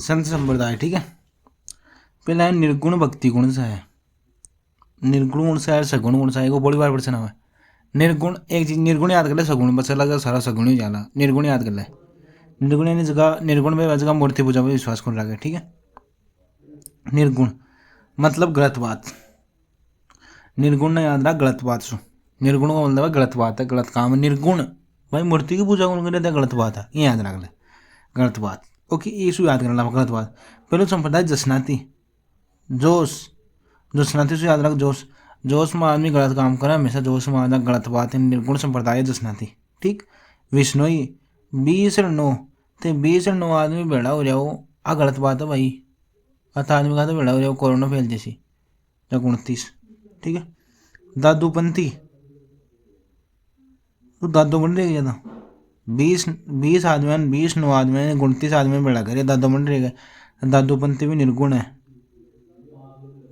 संत संप्रदाय। ठीक है, पहला है निर्गुण भक्ति गुण सा है। निर्गुण गुण सा है, सगुण गुण सा है, वो बड़ी बार प्रश्न हुआ। निर्गुण एक चीज, निर्गुण याद कर ले, सगुण बस अलग सारा सगुण ही जाला। निर्गुण याद कर ले, निर्गुण यानी जगह, निर्गुण में जगह मूर्ति पूजा में विश्वास कर रहा। ठीक है, निर्गुण मतलब गलत बात। निर्गुण ने याद रहा गलत बात सु। निर्गुण का मतलब है गलत बात है, गलत काम। निर्गुण भाई मूर्ति की पूजा कौन करे, गलत बात है, ये याद रख ले, गलत बात। ओके, इशू याद करना गलत बात। पहले संप्रदाय जसनाती, जोश, जसनाती से याद रख जोश। जोश में आदमी गलत काम करे हमेशा, जोश में आदमी गलत बात है। निर्गुण संप्रदाय जसनाती। ठीक, विष्णोई 20 ते 20 आदमी बेड़ा हो जाओ, आ गलत बात है भाई। अत आदमी का तो बेड़ा हो जाओ, कोरोना फैल जैसी या 29। ठीक है, दादूपंथी, तो दादू बन रही है ज्यादा। 20 आदमी, 29 आदमी, 29 आदमी बेड़ा करे, दादू बन रही। दादूपंथी भी निर्गुण है,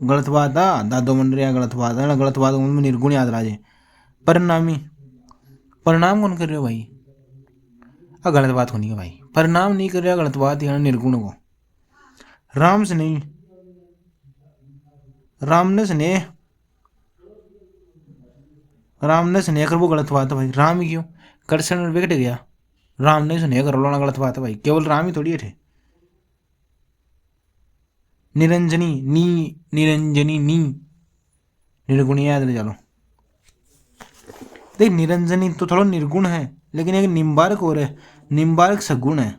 गलत बात है। दादो बन रही है गलत बात है ना, गलत बात में निर्गुण याद राजे। परिणामी, परिणाम कौन कर रहे हो भाई, आ गलत बात होनी है भाई। परिणाम नहीं कर रहा गलत बात, यहाँ निर्गुण को। राम से नहीं, राम ने स्नेह, राम ने स्नेह कर वो गलत बात है भाई। राम ही क्यों, कृष्ण विकट गया, राम ने स्नेह कर लो ना, गलत बात है भाई। केवल राम ही थोड़ी थे। निरंजनी नी, निरंजनी नी, निर्गुण याद रह चलो। देख निरंजनी तो थोड़ा निर्गुण है, लेकिन एक निम्बारक और है, निम्बारक सगुण है,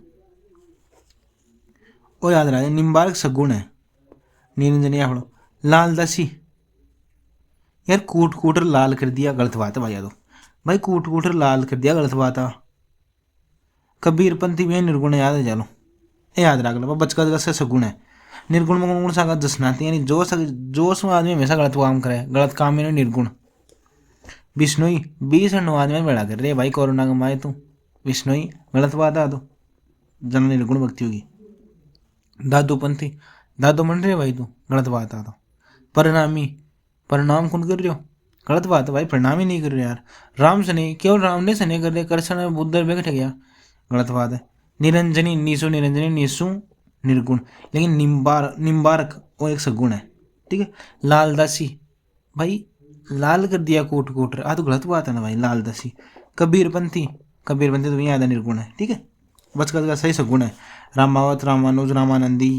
वो याद रहा, निम्बारक सगुण है। निरंजनी आप लालदासी, यार कूट कूटर लाल कर दिया, गलत बात है भाई। यादव भाई कूट कूटर लाल कर दिया, गलत बात है। कबीरपंथी भी निर्गुण याद है चलो, याद रख लो, बचका से सगुण है। निर्गुण में कौन सा जसनाती, यानी जोश में आदमी हमेशा गलत काम करे, गलत काम में निर्गुण। विष्णुई 20 आदमी बेड़ा कर रहे भाई, कोरोना कमाए तू। विष्णुई गलत बात है, तो जन निर्गुण भक्ति होगी। दादूपंथी, दादू बन रहे भाई तू, गलत बात है। तो परिणामी, परिणाम कौन कर रहे हो, गलत बात है भाई, परिणाम ही नहीं कर रहे यार। राम से नहीं, केवल राम ने से नहीं कर रहे, कृष्ण बुद्ध बैठ गया, गलत बात है। निरंजनी, नीसु निरंजनी, नीसु निर्गुण, लेकिन निम्बारक वो एक सगुण है। ठीक है, लालदासी भाई, लाल कर दिया कोट कोट, आ तो गलत बात है ना भाई, लालदासी। कबीरपंथी, कबीरपंथी तो यहाँ निर्गुण है। ठीक है, बच का सही सगुण है। रामावत, रामानुज, रामानंदी,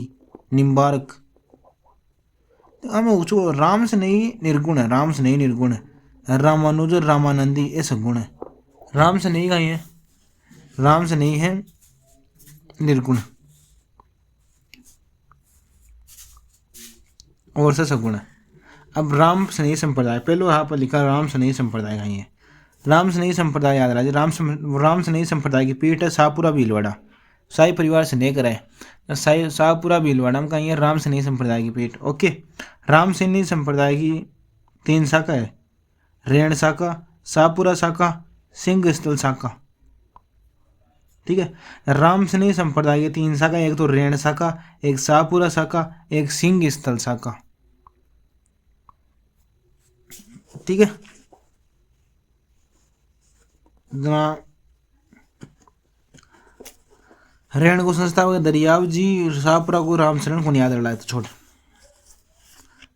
निम्बारक, हमें उसको राम से नहीं निर्गुण है, राम से नहीं निर्गुण है। रामानुज, रामानंदी ये सगुण है, राम से नहीं कहीं है, राम से नहीं है निर्गुण, और से सगुण है। अब राम स्नेही संप्रदाय, पहले यहाँ पर लिखा राम स्नेही संप्रदाय कहीं है। राम स्नेही संप्रदाय याद रहा, राम स्नेही संप्रदाय की पीठ है शाहपुरा भीलवाड़ा, शाही परिवार स्नेह कराए, शाहपुरा भीलवाड़ा में कहीं है राम स्नेही संप्रदाय की पीठ। ओके, राम स्नेही संप्रदाय की 3 शाखा है, रेण शाखा, शाहपुरा शाखा, सिंह स्थल शाखा। ठीक है, राम स्नेही संप्रदाय की 3 शाखा, एक तो रेण शाखा, एक शाहपुरा शाखा, एक सिंह स्थल शाखा। ठीक है, रेण को संस्था दरियाव जी, शाहपुरा को रामशरण को याद रहा है, तो छोड़।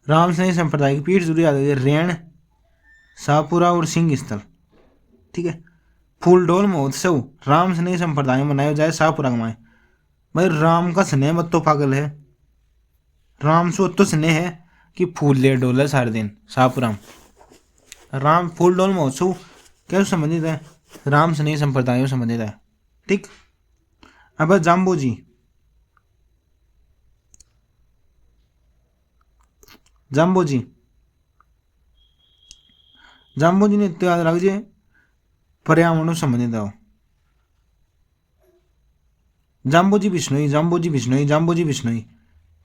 राम स्नेही संप्रदाय की पीठ जरूर याद है, रेण, शाहपुरा और सिंह स्थल। ठीक है, फूलडोल महोत्सव राम स्नेही संप्रदाय में मनाया जाए शाहपुरा में। भाई राम का स्नेह मत तो पागल है, राम से तो स्नेह है कि फूल ले डोले सारे दिन शाहपुरा में। राम फूलडोल महोत्सव कैसे संबंधित है, राम स्नेही संप्रदाय में संबंधित है। ठीक, अब जाम्बो जी, जाम्बो जी, जाम्बो जी ने याद रखिए पर्यावरण संबंधित है। जाम्बो जी बिश्नोई, जाम्बो जी बिश्नोई, जाम्बो जी बिश्नोई,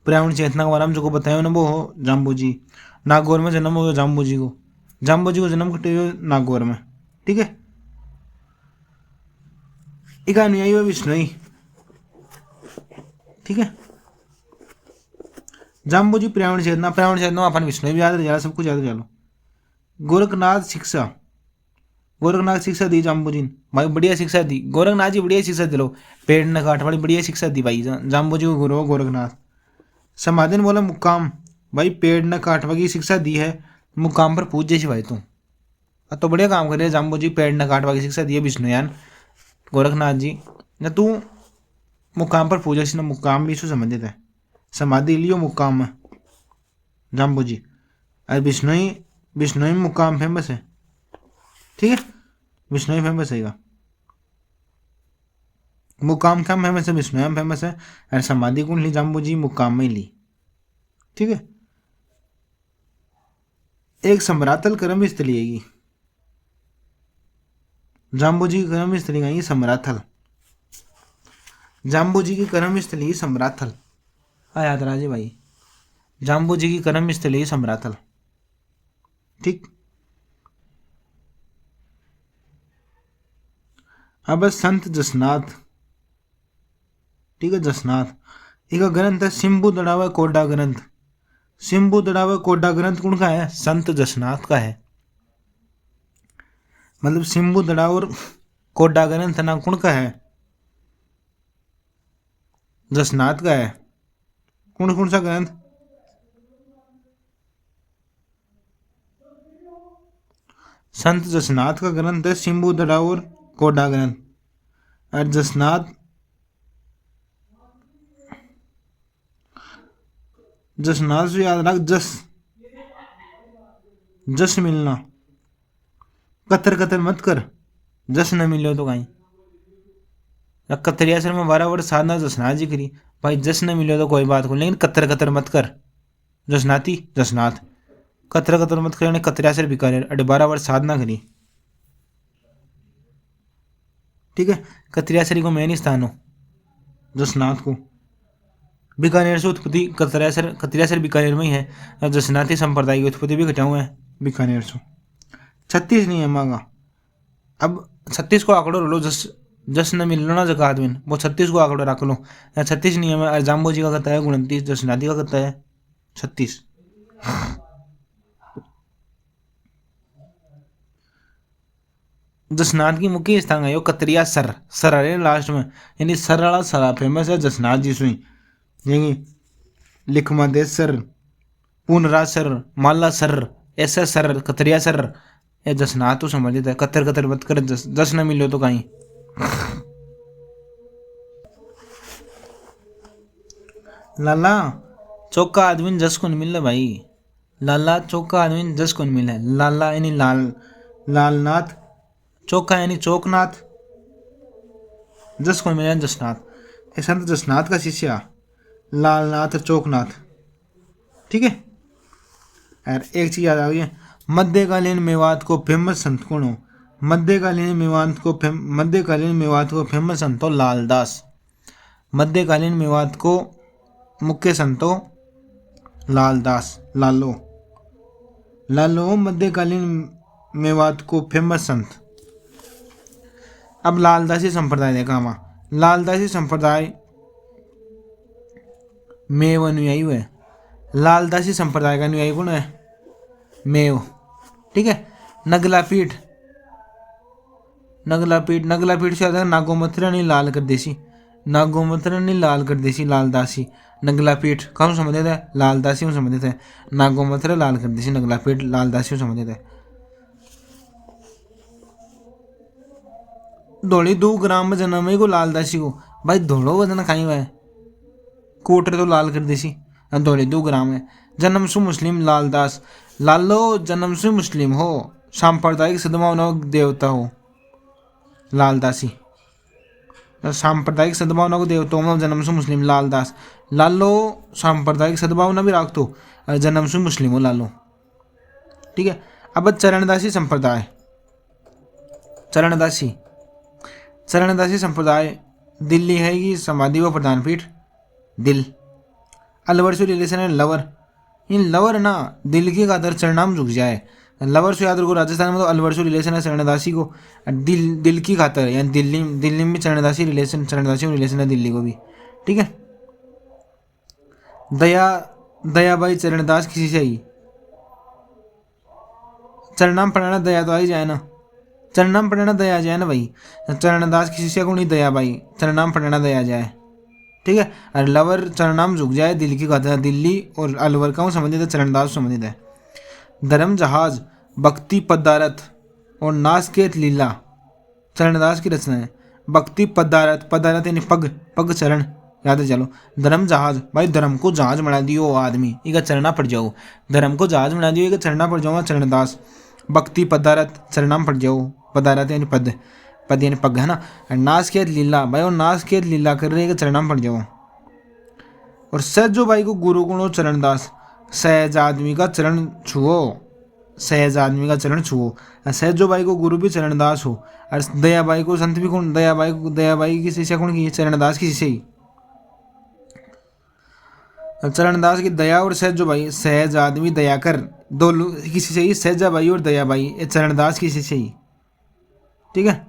पर्यावरण चेतना के बारे में जो बताया ना वो हो जाम्बो जी। नागौर में जन्म हो जाम्बो जी को, जाम्बो जी को जन्म कटे हुए नागौर में। ठीक है, एक अनुयायी हुआ बिश्नोई। ठीक है, जाम्बो जी पर्यावरण चेतना, पर्यावरण चेतना अपन विष्णु भी याद रह, सब कुछ याद रह। गोरखनाथ शिक्षा, गोरखनाथ शिक्षा दी जाम्बू जी ने, भाई बढ़िया शिक्षा दी गोरखनाथ जी, बढ़िया शिक्षा दिलो। पेड़ न काट वाली बढ़िया शिक्षा दी भाई जाम्बू जी को गुरु हो गोरखनाथ। समाधि ने बोला मुकाम, भाई पेड़ न काटवा की शिक्षा दी है, मुकाम पर पूछ जैसी भाई तू। अब तो बढ़िया काम कर रहे जाम्बू जी, पेड़ न काटवा की शिक्षा दी है विष्णुयान गोरखनाथ जी न, तू मुकाम पर पूजा न, मुकाम भी इसको संबंधित है। समाधि लियो मुकाम में जाम्बू जी, अरे विष्णु मुकाम फेमस है, ठीक है, विष्णु ही फेमस है। मुकाम क्या फेमस है, विष्णु फेमस है, और समाधि कौन ली जाम्बू जी, मुकाम में ली, ठीक है। एक सम्रातल कर्म स्थली है जाम्बू जी की कर्म स्थली गई सम्राथल, जाम्बू जी की कर्म स्थली सम्राथल, हाँ याद राजे भाई, जाम्बू जी की कर्म स्थली सम्राथल, ठीक। अब संत जसनाथ, ठीक है, जसनाथ एक ग्रंथ है सिंबु दड़ावा कोडा ग्रंथ, सिंबु दड़ावा कोडा ग्रंथ कौन का है, संत जसनाथ का है। मतलब सिंबु दड़ाव और कोडा ग्रंथ ना कौन का है, जसनाथ का है। कौन कौन सा ग्रंथ, संत जसनाथ का ग्रंथ है सिंबु दड़ाव और कोडा ग्रंथ, और जसनाथ जसनाथ से याद रख, जस मिलना, कतर कतर मत कर, जस न मिलो तो कहीं। कतरिया सर में 12 वर्ष साधना जसनाथ जी करी, भाई जस न मिलो तो कोई बात को, लेकिन कतर कतर मत कर, जसनाती जसनाथ, कतर कतर मत कर, कतरिया सर बीकानेर, अरे 12 वर्ष साधना करी, ठीक है। कतरिया सरी को मेन स्थान हो जसनाथ को, बीकानेर से उत्पत्ति कतरिया सर बीकानेर में ही है, और जसनाथी संप्रदाय की उत्पत्ति भी घटाऊ है बीकानेर से। 36 नहीं है मांगा, अब 36 को आंकड़ो लो, जस न मिल लो ना जगह आदमी, वो 36 को आंकड़ो रख लो, 36 नियम है, जाम्बो जी का कहता है 29, जसनाथी का कहता है 36। जसनाथ की मुख्य स्थान है यो कतरिया सर, सर है लास्ट में, यानी सर वाला सरा फेमस है जसनाथ जी सुई, यानी लिखमा सर, पूनराज सर, माला सर, ऐसा सर, कतरिया सर, ये जसनाथ तो समझ है, कतर कतर मत कर, जस न मिलो तो कहीं। लाला चौका आदमी जस को नहीं मिल भाई, लाला चौका आदमी जस को नहीं मिला, लाला यानी लाल, लालनाथ, चौका यानी चौकनाथ, जस को मिला जसनाथ, ये संत जसनाथ का शिष्य लालनाथ चौकनाथ, ठीक है। और एक चीज याद आ गई है, मध्यकालीन मेवात को फेमस संत कौन हो, मध्यकालीन मेवात को फेमस संत हो लालदास, मध्यकालीन मेवात को मुख्य संतो लालदास, लालो लालो मध्यकालीन मेवात को फेमस संत। अब लालदासी संप्रदाय देखा हम, लालदासी संप्रदाय मेव अनुयायी है, लालदासी संप्रदाय का अनुयायी कौन है, मेव, ठीक है। नगला पीठ, नगला पीठ, नगला पीठ से आता है नागोमथुरा नहीं लाल कर देसी, नागोमथुरा नहीं लाल कर देसी, लालदासी, नगला पीठ कौन संबंधित है, लालदासी में संबंधित है, नागोमथुरा लाल कर देसी, नगला पीठ लालदासी में संबंधित है। धोली 2 ग्राम में जन्म है को लालदासी को, भाई धोड़ो वजन खाई हुआ है, कोटर तो लाल कर देसी, धोली 2 ग्राम है। जन्म सु मुस्लिम लालदास, लालो जन्म से मुस्लिम हो, सांप्रदायिक सद्भावना देवता हो लालदासी, सांप्रदायिक सद्भावना को देवता हो, जन्म से मुस्लिम लालदास, लालो सांप्रदायिक सद्भावना भी रख दो, जन्म से मुस्लिम हो लालो, ठीक है। अब चरणदासी संप्रदाय, चरणदासी, चरणदासी संप्रदाय दिल्ली है कि समाधि व प्रधान पीठ दिल, अलवर से रिलेशन है लवर, इन लवर ना दिल की खातर चरणाम झुक जाए, लवर से याद रखो, राजस्थान में तो अलवर से रिलेशन है चरणदासी को, दिल की खातर, यानी दिल्ली में चरणदासी रिलेशन, चरणदासी में रिलेशन है दिल्ली को भी, ठीक है। दयाबाई चरणदास किसी से ही चरणाम पढ़ाना, दया तो आ ही जाए ना, चरणनाम पढ़ना दया जाए ना भाई, चरणदास की शिष्या को नहीं दया भाई, चरणनाम पढ़ना दया जाए, ठीक है। और लवर चरणनाम झुक जाए दिल की गाथा, दिल्ली और अलवर का संबंधित है, चरणदास संबंधित है। धर्म जहाज, भक्ति पदारथ और नासकेत लीला चरणदास की रचना है। भक्ति पदारथ, पदारथ यानी पग, पग चरण, याद है चलो। धर्म जहाज, भाई धर्म को जहाज बना दियो आदमी, इका चरणा पड़ जाओ, धर्म को जहाज बना दियो, इका चरणा पड़ जाओ चरणदास। भक्ति पदारथ, चरणाम पड़ जाओ, पदारथ यानी पद, पद यानी पग है ना। नासकेत लीला, भाई और नासकेत लीला कर रहे, चरणाम पड़ जाओ। और सहजो भाई को गुरु गुणो चरणदास, सहज आदमी का चरण छुओ, सहज आदमी का चरण छुओ। सहजो भाई को गुरु भी चरणदास हो, और दया भाई को संत भी कौन, दया भाई की शिष्या कौन की, चरणदास की शिष्या ही। चरणदास की दया और सहजो भाई, सहज आदमी दया कर, दो की शिष्या ही, सहजा भाई और दया भाई, ये चरणदास की शिष्या ही, ठीक है।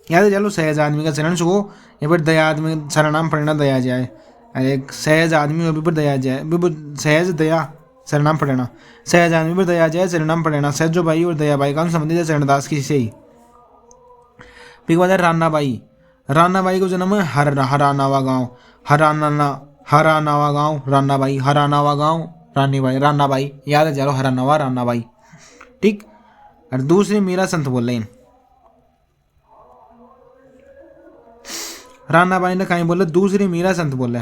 याद है चलो, सहज आदमी का चरण छुओ, या फिर दया आदमी सरनाम पढ़ना दया जाए, अरे सहज आदमी भी पर दया जाए, सहज दया सरनाम पढ़ना, सहज आदमी पर दया जाए सरनाम पढ़ना। सहजो भाई और दया भाई का संबंधित है, चरणदास की से ही। फिर बाद राना बाई, राना बाई को जन्म है हरानावा गाँव, हरानावा गाँव, राना बाई, हरानावा गाँव, रानी बाई, राना बाई, याद है चलो, हरानावा राना बाई, ठीक। और दूसरी मीरा संत बोल रहे, राना बाई ने कहीं बोले, दूसरी मीरा संत बोले।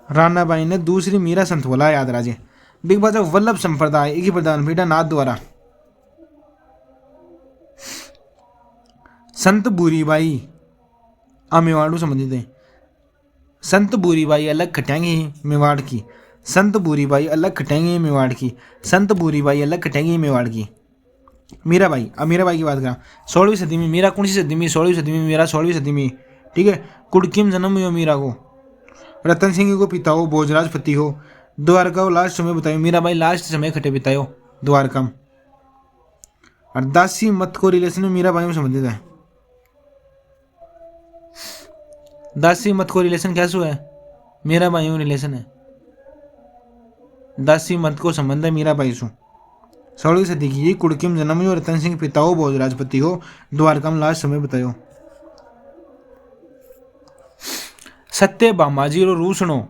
राना बाई ने दूसरी मीरा संत बोला, याद राजे। बिग बाजा वल्लभ संप्रदाय, एक ही प्रधान पीठा नाथ द्वारा। संत बूरीबाई मेवाड़ संबंधित है। संत बूरीबाई अलग खटेंगे मेवाड़ की, संत बूरीबाई अलग खटेंगे मेवाड़ की, संत बूरीबाई अलग खटेंगे मेवाड़ की। मीराबाई, अब मीराबाई की बात करा, 16वीं सदी में। मीरा कौन सी सदी में, 16वीं सदी में, मीरा 16वीं सदी में, ठीक है। कुड़कीम जन्म हुआ मीरा को, रतन सिंह को पिता हो, भोजराज पति हो, द्वारका को लास्ट समय बताओ, मीराबाई लास्ट समय खटे बितायो द्वारका में। और दासी मत को रिलेशन में मीराबाई में संबंधित है। दासी मत को रिलेशन कैसे हुआ है, मीराबाई में रिलेशन है, दासी मत को संबंध है मीराबाई से। 16वीं सदी की कुड़कीम जन्म हो, रतन सिंह पिता हो, भोजराजपति हो, द्वारका में लास्ट समय बतायो। सत्य बामाजी रो रूसणो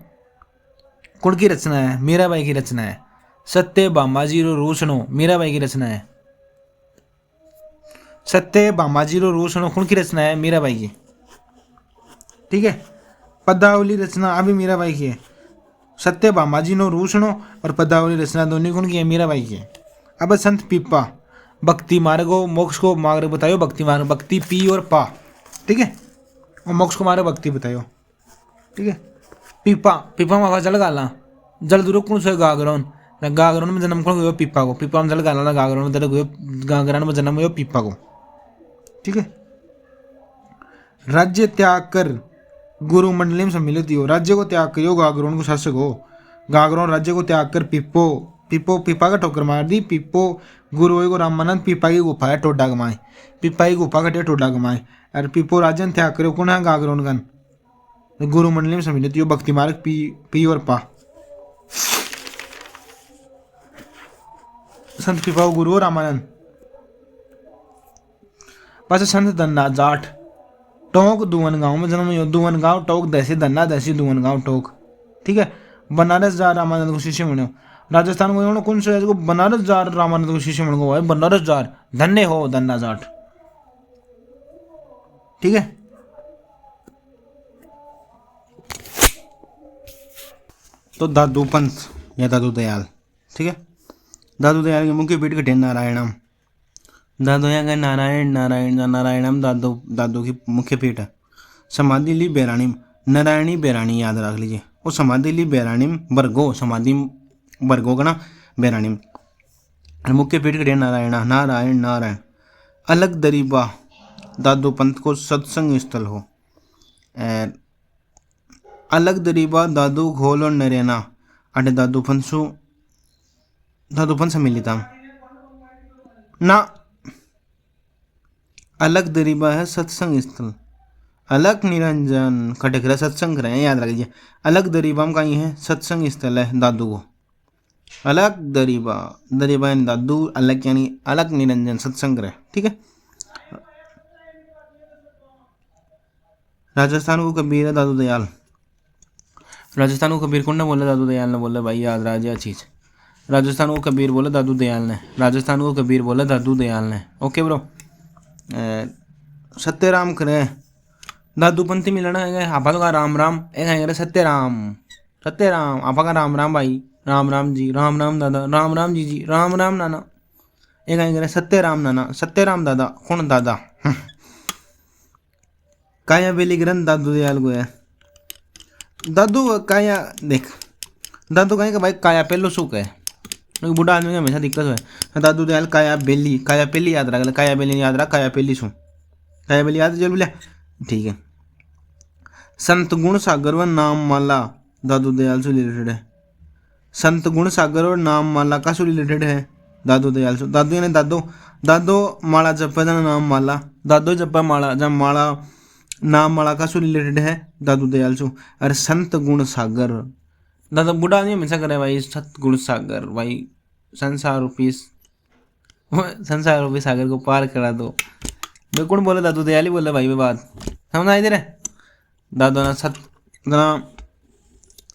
कौन की रचना है, मीराबाई की रचना है। सत्य बामाजी रो रूसणो मीराबाई की रचना है। सत्य बामाजी रो रूसणो कौन की रचना है, मीराबाई की, ठीक है। पदावली रचना अभी मीराबाई की है। सत्य बामाजी नो रूसणो और पदावली रचना दोनों कौन की है, मीराबाई की है। अब संत पीपा, भक्ति मार्गो मोक्ष को मार्ग बतायो, भक्ति मार्ग, भक्ति पी और पा, ठीक है, और मोक्ष को मार्ग भक्ति बतायो, ठीक है। पीपा, पीपा में जल गाला, जल दुरुक कौन से गागरोन, गागरोन में जन्म कौन हुआ, पीपा को, पीपा में जल गाला, गागरोन में जल हुआ, गागरान में जन्म हुआ पीपा को, ठीक है। राज्य त्याग कर गुरु मंडली में सम्मिलित हो, राज्य को त्याग करियो, गागरोन को शासक हो, गागरोन राज्य को त्याग कर पीपो, पीपो पीपा का ठोकर मार दी, पीपो गुरु को रामानंद पीपा की गुफा है टोडा गमाए, पीपा की गुफा कटे टोडा गमाए। और पीपो राजन त्याग करो कौन है, गागरोन गन, गुरु मंडली में सम्मिलित हो, भक्ति मार्ग पी और पा। संत पीपा गुरु और रामानंद। बस संत दन्ना जाट, टोंक दुवन गांव में जन्म हुआ, दुवन गांव टोक दहसी दन्ना दहसी दुवन गांव टोक, ठीक है। बनारस जा रामानंद को शिष्य बनो, राजस्थान को कौन सा है, बनारस जा रामानंद को शिष्य बनो है, बनारस जा धन्य हो दन्ना जाट, ठीक है। तो दादू पंथ या दादू दयाल, ठीक है। दादू दयाल के मुख्य पीठ कठे नारायणम, दादू यहाँ का नारायण नारायण नारायणम दादू दादू की मुख्य पीठ है। समाधि ली बैराणीम, नारायणी बैराणी याद रख लीजिए, वो समाधि ली बैराणीम बरगो, समाधि बरगो का ना बैराणीम। मुख्य पीठ कठे नारायण नारायण नारायण। अलग दरीबा दादू पंथ को सत्संग स्थल हो, अलग दरीबा दादू घोल और नरेना अटे दादू पंथ से मिली था ना। अलग दरीबा है सत्संग स्थल, अलग निरंजन खटकरा सत्संग करें, याद रखिए। अलग दरीबा में कहीं है सत्संग स्थल है दादू को, अलग दरीबा, दरीबा यानी दादू, अलग यानी अलग निरंजन सत्संग्रह। ठीक है। राजस्थान को कबीर है दादू दयाल। राजस्थान को कबीर कौन ने बोला? दादू दयाल ने बोला भाई, याद रहा यह चीज़। राजस्थान को कबीर बोला दादू दयाल ने, राजस्थान को कबीर बोला दादू दयाल ने। Okay bro. सत्यराम करे दादू पंथी मिलना है आपा तो का राम राम एक है सत्यराम, सत्यराम आपा का राम राम भाई, राम राम जी, राम राम दादा, राम राम जी, राम राम नाना। एक है सत्यराम नाना, सत्यराम दादा कौन दादा? काया बेली ग्रंथ दादू दयाल को है। दादू काया देख, दादू कहें कि भाई काया पहलो सुख है, बूढ़ा आदमी का हमेशा दिक्कत है। दादू दयाल काया बेली, काया पेली याद रहा, काया बेली नहीं याद रहा, काया पेली सु, काया बेली याद जरूर बोलिया। ठीक है। संत गुण सागर व नाम माला दादू दयाल से रिलेटेड है। संत गुण सागर और नाम माला का से रिलेटेड है दादू दयाल से। दादू यानी दादो, दादो माला जपा जना नाम माला, दादो जपा माला जब माला नाम माला का से रिलेटेड है दादू दयाल से। अरे संत गुण सागर दादा बूढ़ा आदमी हमेशा करे भाई, सत गुण सागर भाई, संसार रूपी सागर को पार करा दो। मैं कौन बोले? दादू दयाल ही बोले भाई। मैं बात समझ आई दे रहे दादो ना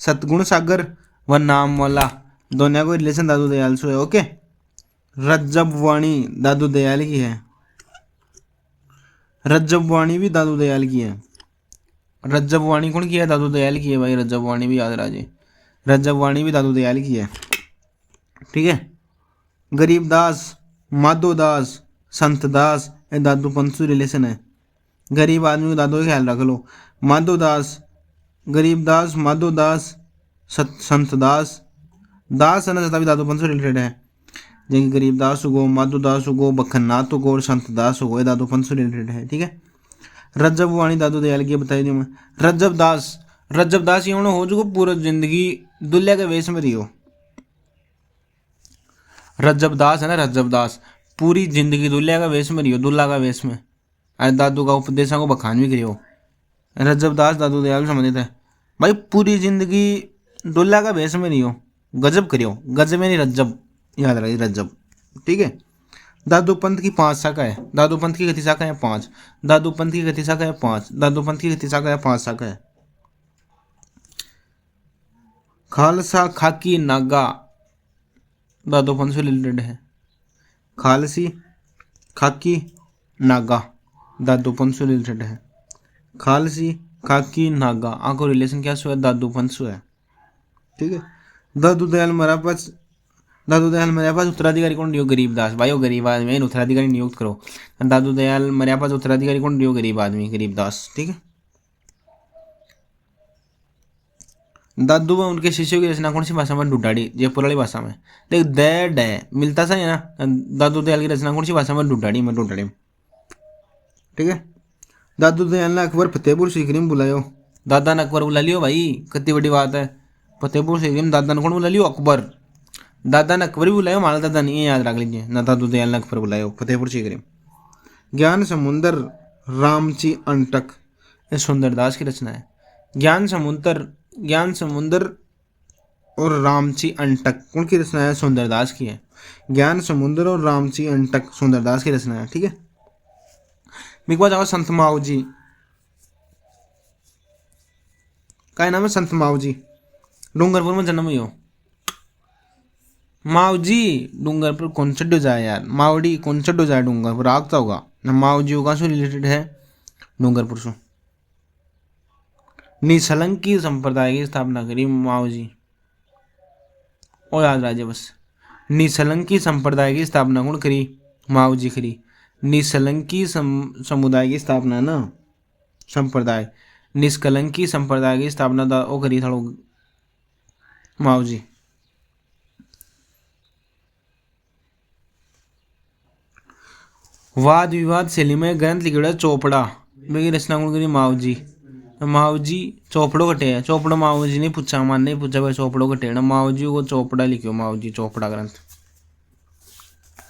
सतगुण सागर व नाम वाला दोनों को रिलेशन दादू दयाल से है। ओके। रज्जब वाणी दादू दयाल की है, रज्जब वाणी भी दादू दयाल की है। रज्जब वाणी कौन की है? दादू दयाल की है भाई। रज्जब वाणी भी याद राजे, रज्जब वाणी भी दादू दयाल की है। ठीक है। गरीबदास, माधोदास, संतदास ये दादू पंथ से रिलेशन है। गरीब आदमी को दादू का ख्याल रख लो। माधोदास, गरीबदास, माधोदास, संतदास, दास है ना सभी दादू पंथ से रिलेटेड है। जैसे गरीबदास हो, माधोदास हो, बखन्नाथ हो और संतदास हो, ये दादू पंथ से रिलेटेड है। ठीक है। रज्जब वाणी दादू दयाल की बताई दी मैं। रज्जब दास, रज्जब दास ये हो जो पूरा जिंदगी दुल्हा के वेश में रही। रज्जब दास है ना, रज्जब दास पूरी जिंदगी दुल्हा का वेश में रही, दुल्हा का वेश में, अरे दादू का उपदेशों को बखान भी करियो। रज्जब दास दादू दयाल संबंधित है भाई। पूरी जिंदगी दुल्हा का वेश में रही, गजब करियो, गजब में नहीं रज्जब, याद रखिए रज्जब। ठीक है। दादू पंथ की 5 शाखा है। दादू पंथ की कितनी शाखा है? 5। दादू पंथ की कितनी शाखा है? 5। दादू पंथ की कितनी शाखा है? 5 शाखा है। खालसा, खाकी, नागा दादू पंथ से रिलेटेड है। खालसी, खाकी, नागा दादू पंथ से रिलेटेड है। खालसी, खाकी, नागा आको रिलेशन क्या सो है? दादू पंथ से है। ठीक है। दादू दयाल मेरा पास, दादू दयाल मेरे पास उत्तराधिकारी कौन दियो? गरीबदास भाई। वो गरीब आदमी उत्तराधिकारी नियुक्त करो। दादू दयाल मेरे पास उत्तराधिकारी कौन दियो? गरीब आदमी, गरीबदास। ठीक है। दादू व उनके शिष्यों की रचना कौन सी भाषा में? ढूंढाड़ी, जयपुर वाली भाषा में। देख दे डे मिलता सा है ना। दादू दयाल की रचना कौन सी भाषा में? ढूंढाड़ी में, ढूंढाड़ी में। ठीक है। दादू दयाल ने अकबर फतेहपुर सीकरी में बुलायो। दादा ने अकबर बुला लियो भाई, कितनी बड़ी बात है। फतेहपुर सीकरी में दादा ने कौन बुला लियो? अकबर। दादा ने अकबर भी बुलायो, माला दादा नहीं है, याद रख लीजिए ना। दादू दयाल ने अकबर बुलायो फतेहपुर सीकरी। ज्ञान समुंदर रामची अंटक ये सुंदरदास की रचना है। ज्ञान समुंदर, ज्ञान समुंदर और रामची अंटक कौन की रचना है? सुंदरदास की है। ज्ञान समुंदर और रामची अंटक सुंदरदास की रचना है। ठीक है। मेरे पास आओ संत माऊ जी का नाम है? संत माऊ जी डूंगरपुर में जन्म हुई हो। माऊ जी डूंगरपुर कौन चड्डो जाए यार, मावड़ी कौन चड्डो जाए डूंगरपुर आगता होगा ना। माऊ जी होगा से रिलेटेड है डूंगरपुर से। निसलंकी संप्रदाय की स्थापना करी माऊ जी, और याद राजे बस। निसलंकी संप्रदाय की स्थापना कौन करी? माऊ जी करी। निसलंकी समुदाय की स्थापना ना, संप्रदाय, निष्कलंकी संप्रदाय की स्थापना वो करी था माऊ जी। वाद विवाद शैली में ग्रंथ लिखा चोपड़ा, मेरी रचना कौन करी? माऊ जी। माऊ जी चोपड़ो कटे है, चोपड़ो माऊ जी ने पूछा, मान नहीं पूछा भाई चोपड़ो कटे ना, माऊ जी को चोपड़ा लिखियो, माऊ जी चोपड़ा ग्रंथ।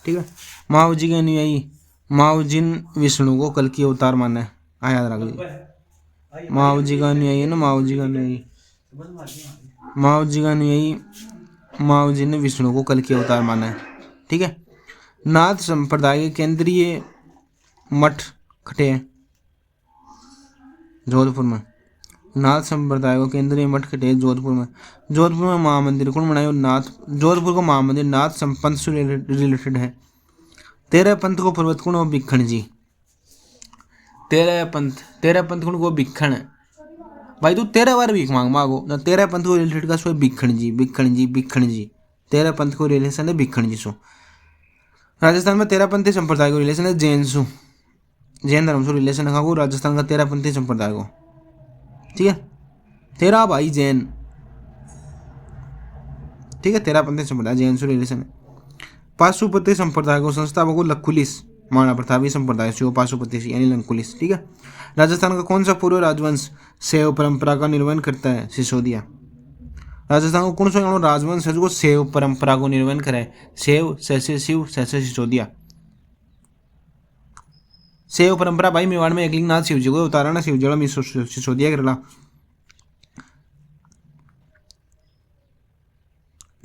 ठीक है। माऊ जी के अनुयायी माऊ जिन विष्णु को कल की अवतार माना है, याद रख लीजिए। माऊ जी का अनुयायी है ना, माऊ जी का अनुयायी, माऊ जी का अनुयायी माओ जी ने विष्णु को कल के अवतार माना है। ठीक है। नाथ संप्रदाय के केंद्रीय मठ खटे हैं जोधपुर में। नाथ संप्रदाय को केंद्रीय मठ खटे हैं जोधपुर में। जोधपुर में महामंदिर कौन बनाए? नाथ। जोधपुर का महामंदिर नाथ संपंथ से रिलेटेड है। 13 पंथ को पर्वत कौन? वो भिखण जी। 13 पंथ कौन को? भिखण। भाई तू 13 बार भीख मांगो ना। 13 पंथ को रिलेटेड का सो भिखण जी भिखण जी भिखण जी। 13 पंथ को रिलेशन है भिखण जी सो। राजस्थान में 13 पंथी संप्रदाय को रिलेशन है जैन सु। जैन धर्म से रिलेशन रखा को राजस्थान का 13 पंथी संप्रदाय को। ठीक है। 13 भाई जैन। ठीक है। 13 पंथी संप्रदाय जैन से रिलेशन है। पाशुपति संप्रदाय को संस्थापक को लखुलिस महाराणा प्रतापी संप्रदाय से पाशुपति से यानी लंकुलिस। ठीक है। राजस्थान का कौन सा पूर्व राजवंश शैव परंपरा का निर्वहन करता है? सिसोदिया। राजस्थान को कौन सा राजवंश है जो शैव परंपरा को निर्वहन करे? शैव सैसे शिव सैसे सिसोदिया। शैव परंपरा भाई मेवाड़ में एकलिंगनाथ शिव जी को उतारा ना। शिव जी सिसोदिया करेला।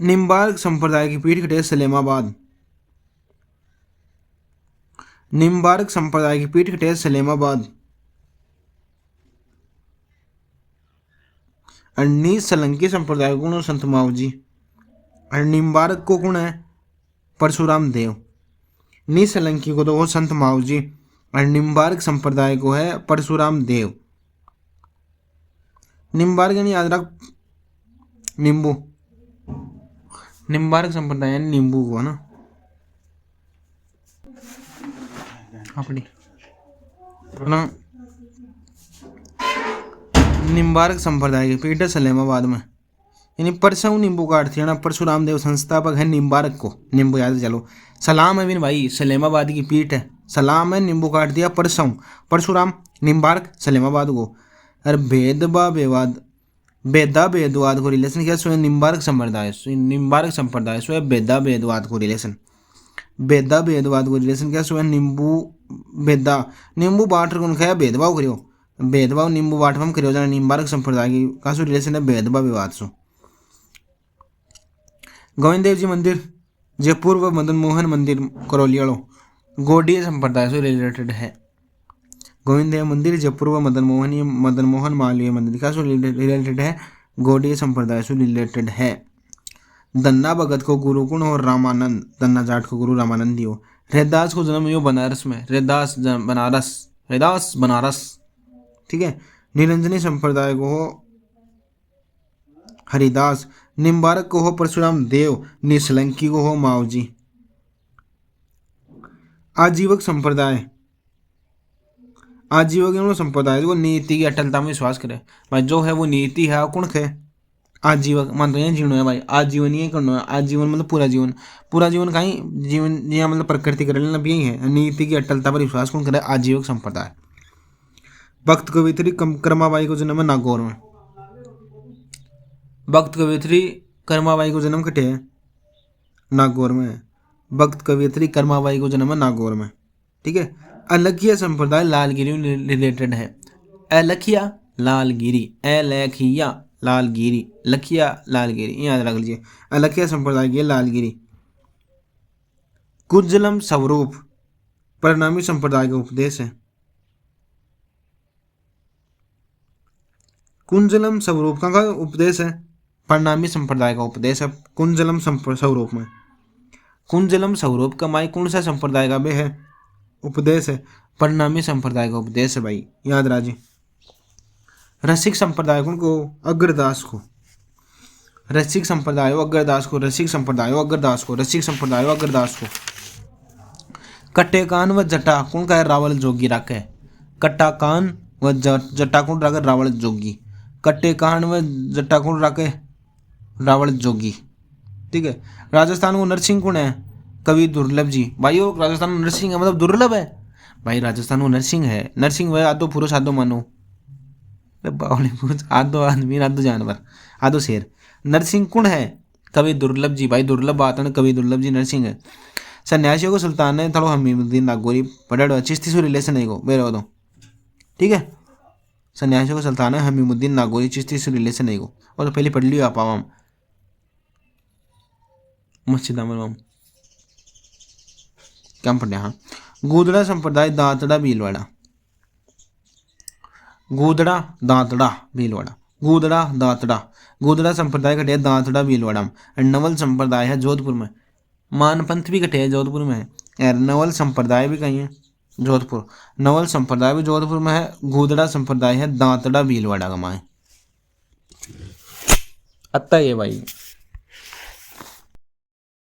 निम्बार्क संप्रदाय की पीठ खटे सलेमाबाद। निम्बार्क संप्रदाय की पीठ खटे सलेमाबाद। और निसलंकी संप्रदाय को कौन? संत माऊ जी। और निम्बार्क को कौन है? परशुराम देव। निसलंकी को तो वो संत माऊ जी और निम्बार्क संप्रदाय को है परशुराम देव। निम्बार्क यानी याद रख नींबू। निम्बार्क संप्रदाय यानी नींबू को ना अपनी ना। निम्बार्क संप्रदाय की पीठ है सलेमाबाद में। यानी परसों नींबू का अर्थ है ना। परशुराम देव संस्थापक है निम्बार्क को। नींबू याद चलो। सलाम है विन भाई सलेमाबाद की पीठ है। सलाम है नींबू काट दिया परसों। परशुराम निम्बार्क सलेमाबाद को। और भेदवाद वेदा भेदवाद को रिलेशन किया स्वयं निम्बार्क संप्रदाय। निम्बार्क संप्रदाय स्वयं वेदा भेदवाद को रिलेशन। वेदा भेदवाद को रिलेशन किया स्वयं नींबू वेदा। नींबू बाट कौन खाया? भेदभाव करियो। भेदभाव नींबू बाटवम करियो जाना। निम्बार्क संप्रदाय की का सो रिलेशन है भेदभाव विवाद सो। गोविंद देव जी मंदिर जयपुर व मदन मोहन मंदिर करौलियालो गौड़ीय संप्रदाय से रिलेटेड है। गोविंद देव मंदिर जयपुर व मदन मोहन मालवीय मंदिर का रिलेटेड है? गौड़ीय संप्रदाय से रिलेटेड है। दन्ना भगत को गुरु कुण और रामानंद। दन्ना जाट को गुरु रामानंद दियो। रैदास को जन्म यो बनारस में। रैदास बनारस। ठीक है। निरंजनी संप्रदाय को हो हरिदास। निम्बारक को हो परशुराम देव। निसलंकी को हो माओ जी। आजीवक संप्रदाय। आजीवक संप्रदाय जो नीति की अटलता में विश्वास करे भाई जो है वो नीति है कौन खे? आजीवक मान तो जीवन है भाई। आजीवन ये करना है। आजीवन मतलब पूरा जीवन। पूरा जीवन कहीं जीवन यहाँ मतलब प्रकृति कर लेना भी यही है। नीति की अटलता पर विश्वास कौन करे? आजीवक संप्रदाय। भक्त कवित्री कर्माबाई को जन्म है नागौर में। भक्त कवित्री कर्माबाई को जन्म कटे है नागौर में। भक्त कवित्री कर्माबाई को जन्म है नागौर में। ठीक है। अलखिया संप्रदाय लालगिरी रिलेटेड है। अलखिया लालगिरी। अलखिया लालगिरी। लखिया लालगिरी याद रख लीजिए। अलखिया संप्रदाय की लालगिरी। कुंजलम स्वरूप परिणामी संप्रदाय का उपदेश है। कुंजलम स्वरूप का उपदेश है? परिणामी संप्रदाय का उपदेश है कुंजलम स्वरूप में। कुंजलम स्वरूप का माई कौन सा संप्रदाय का बे है? उपदेश है। परिणामी संप्रदाय का उपदेश है भाई याद राजी। रसिक संप्रदाय को अग्रदास को। रसिक संप्रदाय अग्रदास को। रसिक संप्रदाय अग्रदास को। रसिक संप्रदाय अग्रदास को। कट्टे कान व जटा कौन का है? रावल जोगी रखे। कट्टा कान व जटा कौन रखे? रावल जोगी। कट्टे कान व जटा कौन रखे? रावल जोगी। ठीक है। राजस्थान को नरसिंह कौन है? कवि दुर्लभ जी। भाई वो राजस्थान में नरसिंह है मतलब दुर्लभ है भाई। राजस्थान को नरसिंह है। नरसिंह वह आधो पुरुष आधो मानो। बावली पुरुष आधो आदमी आधो जानवर आधो शेर। नरसिंह कौन है? कवि दुर्लभ जी। भाई दुर्लभ बात है कवि दुर्लभ जी नरसिंह है। सन्यासियों को सुल्तान है थोड़ा हमीमुद्दीन नागौरी पढ़ो। चिश्ती से रिलेशन है को मेरे दो। ठीक है। सन्यासियों को सुल्तान है हमीमुद्दीन नागौरी। चिश्ती से रिलेशन है को और तो पहले पढ़ लियो आप आवाम। मस्जिद अमल क्या पढ़िया हाँ। गूदड़ा संप्रदाय दांतड़ा भीलवाड़ा, गूदड़ा दांतड़ा भीलवाड़ा, गूदड़ा दांतड़ा, गूदड़ा संप्रदाय घटे दांतड़ा भीलवाड़ा में। नवल संप्रदाय है जोधपुर में। मानपंथ भी घटे है जोधपुर में है। यार नवल संप्रदाय भी कहीं है जोधपुर, नवल संप्रदाय भी जोधपुर में है। गूदड़ा संप्रदाय है दांतड़ा भीलवाड़ा का माए अत्ता ये भाई।